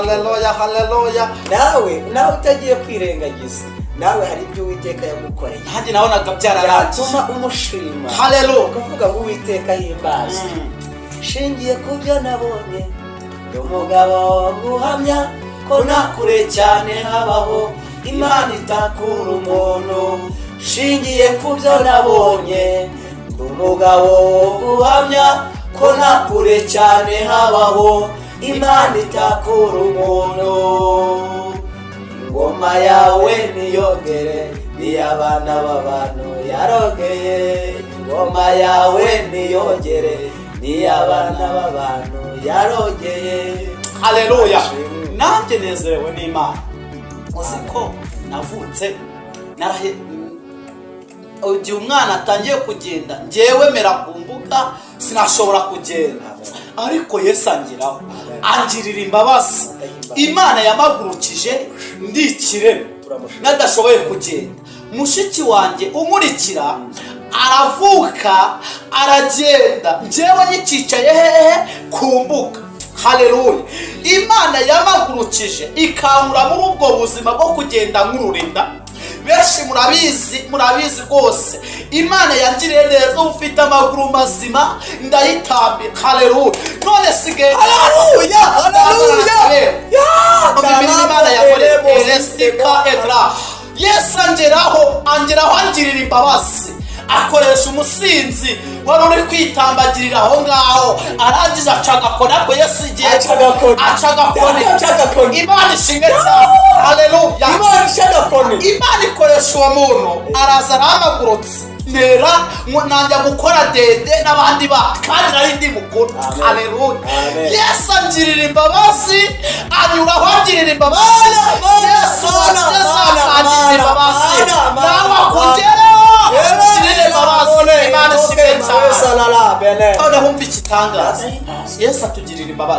Haleluya, haleluya. nawe utagiye kwirengagiza, nawe hari ibyo Uwiteka yagukoreye, Nanjye nabonaga byararangiye, yatuma umushima. haleluya, ukavuga ngo Uwiteka himbazwe. Shingiye ku byo nabonye, ndi umugabo uhamya ko nta kure cyane habaho Imana itakura umuntu. Shingiye ku byo nabonye, ndi umugabo uhamya ko nta kure cyane habaho Imana itakura umuntu. Ingoma yawe niyogere, niy'abana b'abantu yarogeye. Ingoma yawe niyogere, niy'abana b'abantu yarogeye. haleluya. Nanjye nezerewe n'Imana. Uzi ko navutse igihe umwana atangiye kugenda, njyewe mera ku mbuga sinashobora kugenda, ariko Yesu angiraho, angirira imbabazi. Imana yamagurukije ndi ikirema nadashoboye kugenda. Mushiki wanjye umurikira aravuka aragenda, njyewe nyikicaye hehe ku mbuga. Haleluya. Imana yamagurukije ikankura muri ubwo buzima bwo kugenda nk'ururinda. Benshi murabizi rwose, Imana yangiriye neza, ufite amaguru mazima ndayitambira. Haleluya. None sigaye Haleluya, haleluya. Imana yakoreye Erestika Edra. Yesu angeraho angirira imbabazi, akoresha umusinzi wari uri kwitambagirira aho ngaho, arangiza acagakora. Ko Yesu igihe acagakora, Imana ishimwe cyane. Haleluya. Imana ikoresha uwo muntu, araza aramagurutse ntera nanjya gukora dede n'abandi kandi nari ndi mukuru. Haleluya. Yesu angirira imbabazi, anyuraho angirira imbabazi. Yesu angirira imbabazi, nawe akugeraho angirira imbabazi. Imana ishimwe cyane. Noneho umva ikitangaza, Yesu atugirira imbabazi.